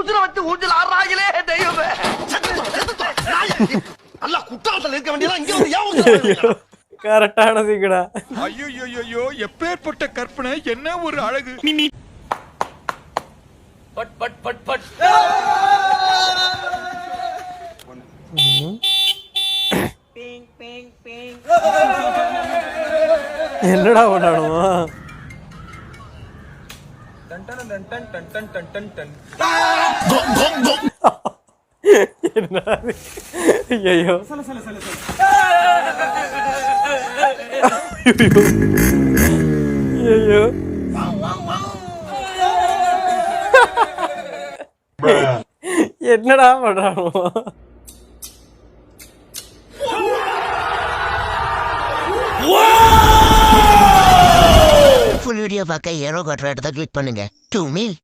ஊஞ்சல வச்சு ஊஞ்சல் ஆடுறாங்களே தெய்வமே. நல்லா குற்றாலத்துல இருக்க வேண்டியதா இங்க வந்து ஏன் கரெக்டானதுங்கடா. ஐயோ எப்பேற்பட்ட கற்பனை, என்ன ஒரு அழகு. But but but but. என்னடா பண்ணானுமா? ஐயோ ஐயோ என்னடா பண்றானோ? ஃபுல் வீடியோ பார்க்க ஏரோ காட்டுற இடத்த கிளிக் பண்ணுங்க. 2 மீல்